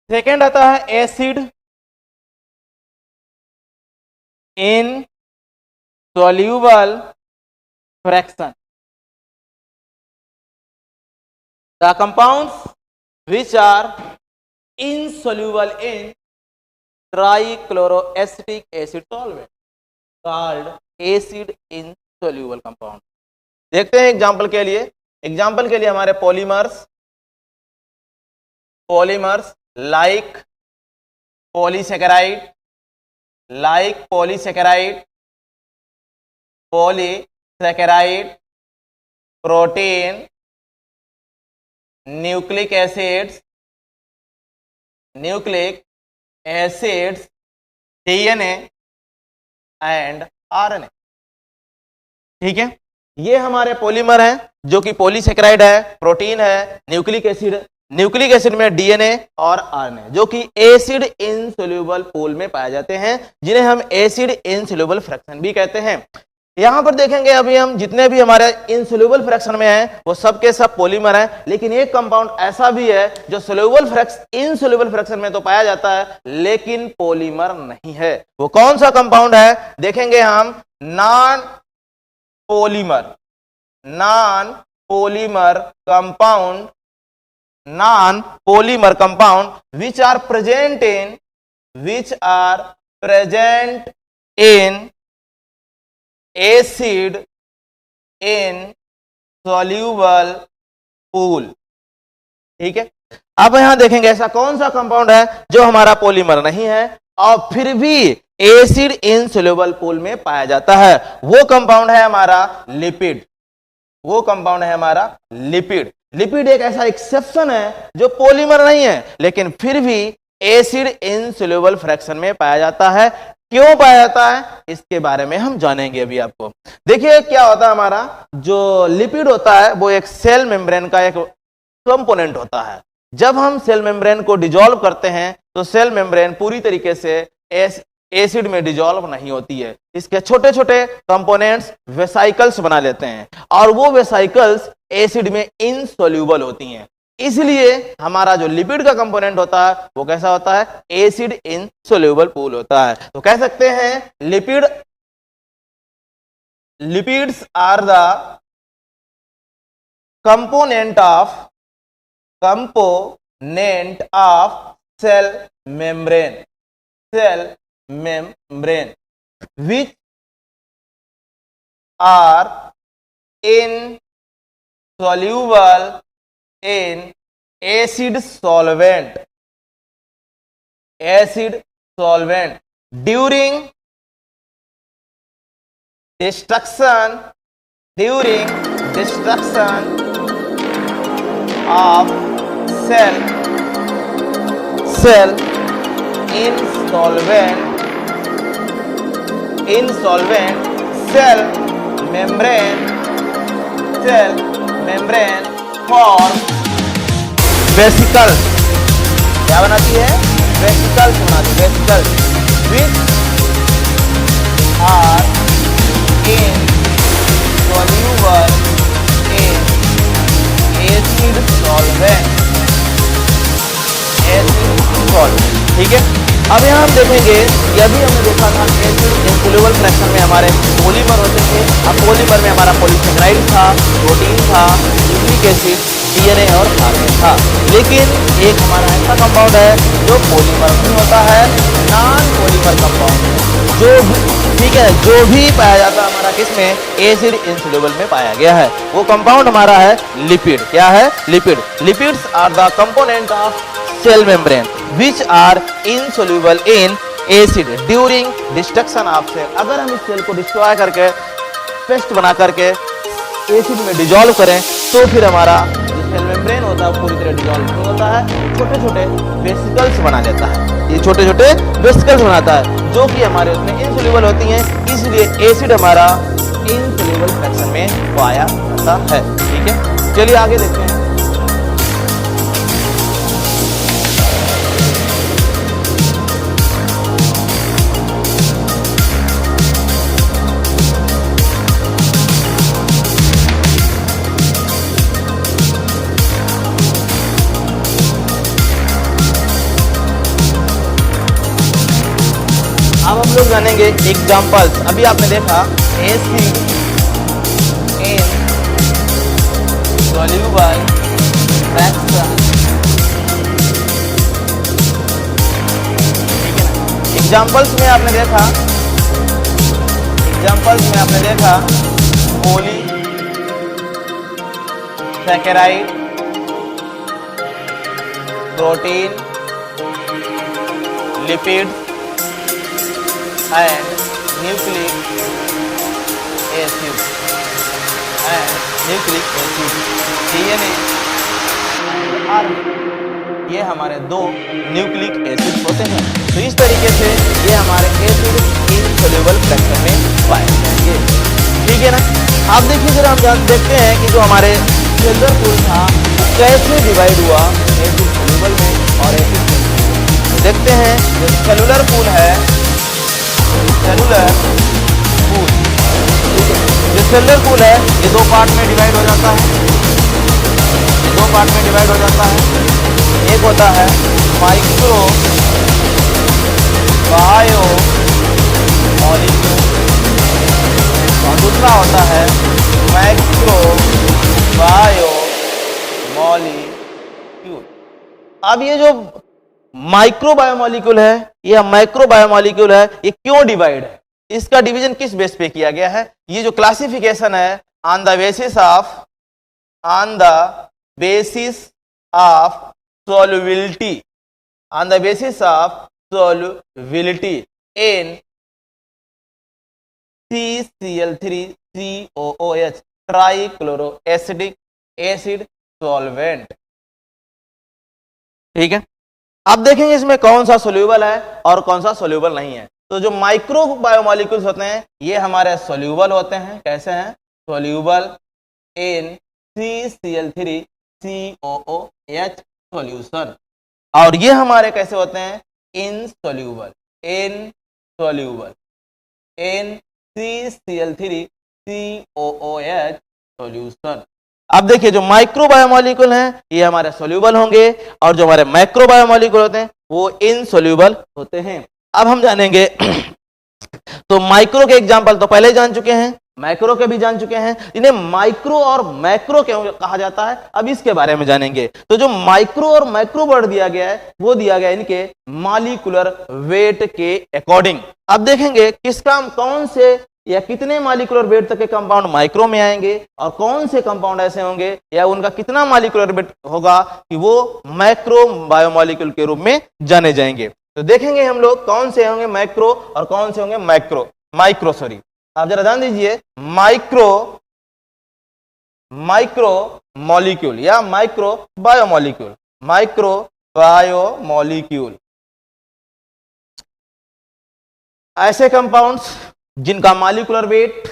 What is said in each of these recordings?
Second आता है acid in soluble fraction. The compounds which are insoluble in trichloroacetic acid solvent called acid insoluble compound. देखते हैं example के लिए हमारे polymers like polysaccharide, protein, nucleic acids, DNA and RNA. ठीक है, ये हमारे पॉलीमर हैं जो कि पॉलीसेकेराइड है, प्रोटीन है, न्यूक्लिक एसिड में डीएनए और आरएनए, जो कि एसिड इनसोल्यूबल पूल में पाए जाते हैं, जिन्हें हम एसिड इनसोल्यूबल फ्रैक्शन भी कहते हैं। यहां पर देखेंगे अभी हम जितने भी हमारे इनसोल्यूबल फ्रैक्शन में हैं वो सब के सब पॉलीमर हैं, लेकिन एक कंपाउंड ऐसा भी है जो इनसोल्यूबल फ्रैक्शन में तो पाया जाता है लेकिन पॉलीमर नहीं है। वो कौन सा कंपाउंड है देखेंगे हम, non polymer compound which are present in acid insoluble pool। ठीक है, अब यहां देखेंगे ऐसा कौन सा कंपाउंड है जो हमारा पॉलीमर नहीं है और फिर भी एसिड इनसोल्यूबल पूल में पाया जाता है। वो कंपाउंड है हमारा लिपिड। लिपिड एक ऐसा एक्सेप्शन है जो पॉलीमर नहीं है लेकिन फिर भी एसिड इनसोल्यूबल फ्रैक्शन में पाया जाता है। क्यों पाया जाता है इसके बारे में हम जानेंगे अभी आपको। देखिए क्या होता है, हमारा जो लिपिड होता है वो एक सेल मेम्ब्रेन का एक कंपोनेंट होता है। जब हम सेल मेम्ब्रेन को डिसॉल्व करते हैं तो सेल मेम्ब्रेन पूरी तरीके से एसिड में डिसॉल्व नहीं होती है, इसके छोटे छोटे कंपोनेंट्स वेसाइकल्स बना लेते हैं और वो वेसाइकल्स एसिड में इनसोल्यूबल होती हैं। इसलिए हमारा जो लिपिड का कंपोनेंट होता है वो कैसा होता है, एसिड इनसोल्यूबल पूल होता है। तो कह सकते हैं lipids are the component of cell membrane which are insoluble in acid solvent during destruction of cell insolvent cell membrane form vesicles। क्या बनाती है, वेसिकल्स बनाती है, vesicles which are insoluble in acid solvent। ठीक है, अब यहाँ हम देखेंगे कि अभी हमने देखा था एसिड इनसोल्यूबल फ्रैक्शन में हमारे पॉलीमर होते थे। अब पॉलीमर में हमारा पॉलीसेकेराइड था, प्रोटीन था, न्यूक्लिक एसिड, डीएनए और आरएनए था। लेकिन एक हमारा ऐसा कंपाउंड है जो पॉलीमर नहीं होता है, नॉन पॉलीमर कंपाउंड, जो भी पाया जाता है हमारा किसमें, एसिड इनसोल्यूबल में पाया गया है। वो कंपाउंड हमारा है लिपिड। क्या है, lipids are the component of cell membrane which are insoluble in acid during destruction of cell। अगर हम इस सेल को डिस्ट्रॉय करके पेस्ट बना करके एसिड में डिसॉल्व करें तो फिर हमारा जो सेल मेम्ब्रेन होता है पूरी तरह डिसॉल्व नहीं होता है, छोटे छोटे वेसिकल्स बना लेता है। ये छोटे छोटे वेसिकल्स बनाता है जो कि हमारे उसमें इनसोल्यूबल होती हैं, इसलिए एसिड हमारा इनसोल्यूबल फ्रैक्शन में पाया जाता है। ठीक है, चलिए आगे देखते हैं। हम लोग जानेंगे एग्जाम्पल्स। अभी आपने देखा एसिड इन सॉल्यूबल फ्रैक्शन, ठीक है ना। एग्जाम्पल्स में आपने देखा poly saccharide, protein, lipid and nucleic acid DNA, ये हमारे दो न्यूक्लिक एसिड होते हैं। तो इस तरीके से ये हमारे एसिड इनसॉल्युबल फ्रैक्शन में पाए जाएंगे, ठीक है ना। आप देखिए जरा हम देखते हैं कि जो हमारे सेलुलर पूल था वो कैसे डिवाइड हुआ एसिड सॉल्युबल में और एसिड में। तो देखते हैं जो सेलुलर पूल है, सेलुलर पूल, जो सेलुलर पूल है ये दो पार्ट में डिवाइड हो जाता है, एक होता है माइक्रो बायो मॉलिक्यूल और दूसरा होता है मैक्रो बायो मॉलिक्यूल। अब ये जो माइक्रो बायोमॉलिक्यूल है या मैक्रो बायोमॉलिक्यूल है, ये क्यों डिवाइड है, इसका डिवीजन किस बेस पे किया गया है? ये जो क्लासिफिकेशन है on the basis of solubility in CCl3COOH trichloroacetic acid solvent, ठीक है। अब देखेंगे इसमें कौन सा सोल्यूबल है और कौन सा सोल्यूबल नहीं है। तो जो माइक्रो बायोमॉलिक्यूल्स होते हैं ये हमारे सोल्यूबल होते हैं। कैसे हैं? Soluble in CCl3COOH solution. और ये हमारे कैसे होते हैं? इनसॉल्यूबल इन CCl3COOH सॉल्यूशन। अब देखिए जो माइक्रो बायोमॉलिक्यूल हैं ये हमारे सोल्यूबल होंगे और जो हमारे मैक्रो बायोमॉलिक्यूल होते हैं वो इनसॉल्यूबल होते हैं। अब हम जानेंगे तो माइक्रो के एग्जांपल तो पहले जान चुके हैं, मैक्रो के भी जान चुके हैं। इन्हें माइक्रो और मैक्रो क्यों कहा जाता है अब इसके बारे में जानेंगे। तो जो माइक्रो और मैक्रो वर्ड दिया गया है वो दिया गया इनके मॉलिक्यूलर वेट के अकॉर्डिंग। अब देखेंगे किसका कौन से या कितने मॉलिक्यूलर वेट तक के कंपाउंड माइक्रो में आएंगे और कौन से कंपाउंड ऐसे होंगे या उनका कितना मॉलिक्यूलर वेट होगा कि वो मैक्रो बायोमॉलिक्यूल के रूप में जाने जाएंगे। तो देखेंगे हम लोग कौन से होंगे मैक्रो और कौन से होंगे माइक्रो सॉरी। आप जरा ध्यान दीजिए, माइक्रो मॉलिक्यूल या माइक्रो बायोमॉलिक्यूल ऐसे कंपाउंड्स जिनका मॉलिक्यूलर वेट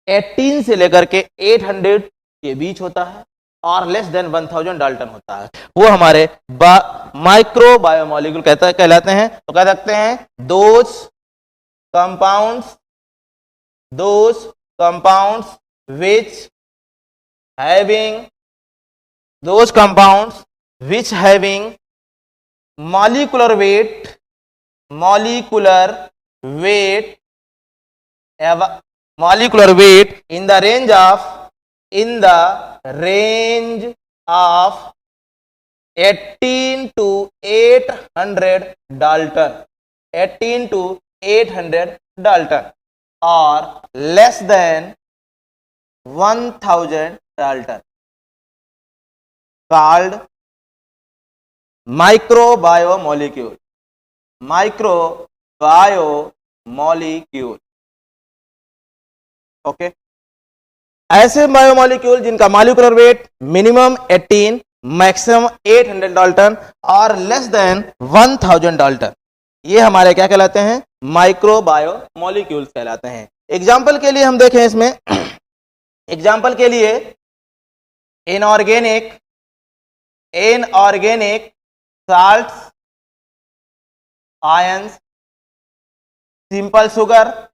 18 से लेकर के 800 के बीच होता है और लेस देन 1000 डाल्टन होता है, वो हमारे माइक्रो बायोमॉलिक्यूल कहलाते हैं। तो कह सकते हैं those compounds which having molecular weight in the range of 18 to 800 Dalton or less than 1000 Dalton called microbiomollecule। Okay, ऐसे बायोमॉलिक्यूल जिनका molecular weight minimum 18 maximum 800 Dalton और लेस देन 1000 डाल्टन, ये हमारे क्या कहलाते हैं? माइक्रो बायोमॉलिक्यूल्स कहलाते हैं। एग्जाम्पल के लिए हम देखें इसमें एग्जाम्पल के लिए inorganic salts, ions, simple sugar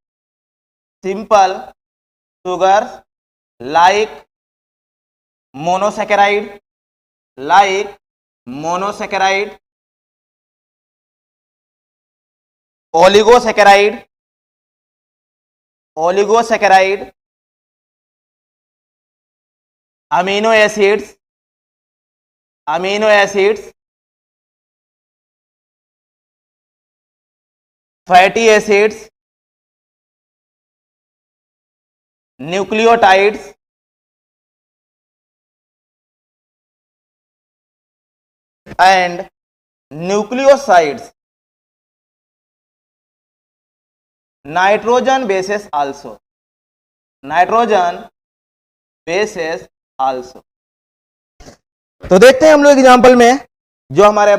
like monosaccharide oligosaccharide, oligosaccharide, amino acids, amino acids, fatty acids, nucleotides, and nucleosides, nitrogen bases also, nitrogen bases also. तो देखते हैं हम लोग एग्जांपल में जो हमारे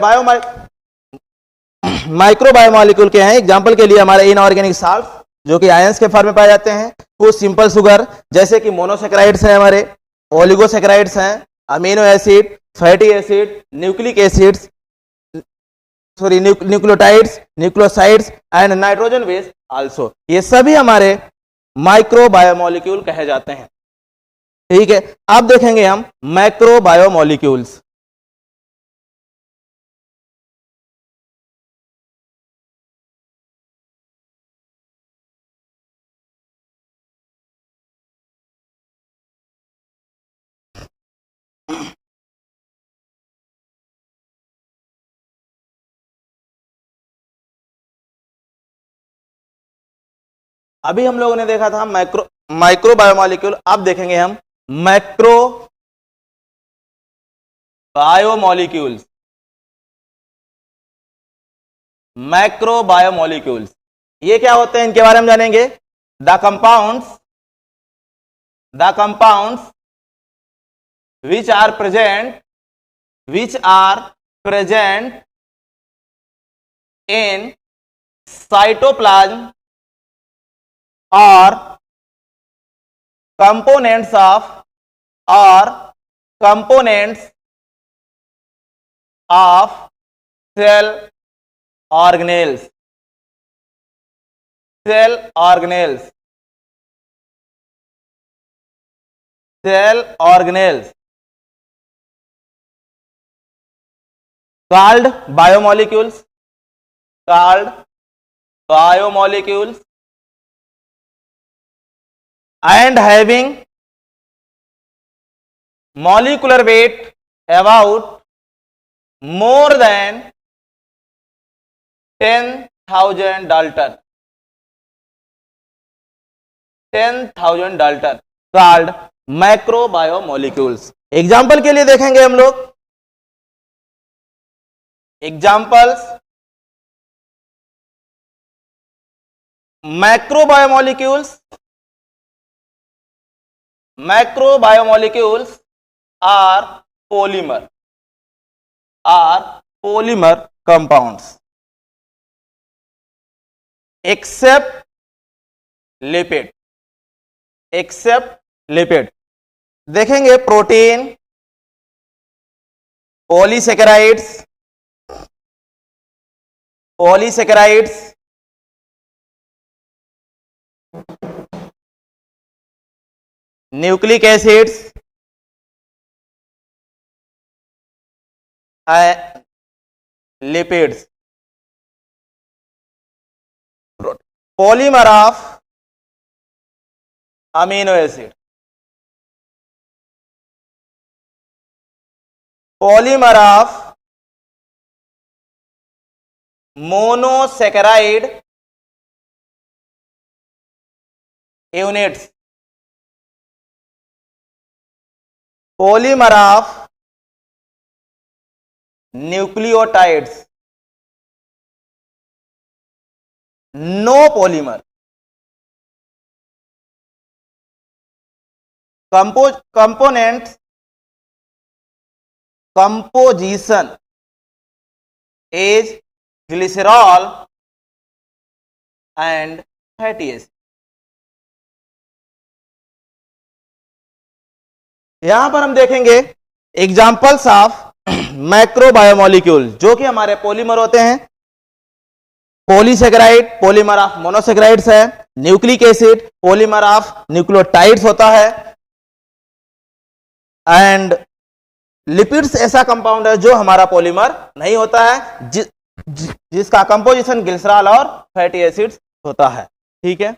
माइक्रो बायोमोलिक्यूल के हैं। एग्जांपल के लिए हमारे इनऑर्गेनिक साल्ट जो कि आयंस के फॉर्म में पाए जाते हैं, कुछ सिंपल शुगर जैसे कि मोनोसेक्राइड्स हैं, हमारे ओलिगोसेक्राइड्स हैं, amino acid, fatty acid, nucleic acids, sorry nucleotides, nucleosides and nitrogen base also, ये सभी हमारे माइक्रो बायोमोलिक्यूल कहे जाते हैं। ठीक है, अब देखेंगे हम मैक्रो बायोमोलिक्यूल्स। अभी हम लोगों ने देखा था माइक्रो बायोमोलिक्यूल, अब देखेंगे हम मैक्रो बायोमोलिक्यूल्स। मैक्रो बायोमोलिक्यूल्स ये क्या होते हैं, इनके बारे में जानेंगे। The compounds which are present in cytoplasm or components of cell organelles, called biomolecules, and having molecular weight about more than 10,000 Dalton, 10,000 Dalton, called macrobiomolecules. Example के लिए देखेंगे हम लोग examples. Macrobiomolecules are polymer compounds except lipid। देखेंगे protein, polysaccharides, nucleic acids, lipids, polymer of amino acid, polymer of monosaccharide units, polymer of nucleotides, no polymer, components, composition is glycerol and fatty acid। यहां पर हम देखेंगे examples of मैक्रोबायोमोलिक्यूल जो कि हमारे polymer होते हैं। पॉलीसेकेराइड पॉलीमर ऑफ मोनोसेकेराइड्स है, nucleic acid polymer of nucleotides होता है, एंड लिपिड्स ऐसा कंपाउंड है जो हमारा पॉलीमर नहीं होता है, जिसका कंपोजिशन ग्लिसरॉल और फैटी एसिड्स होता है। ठीक है,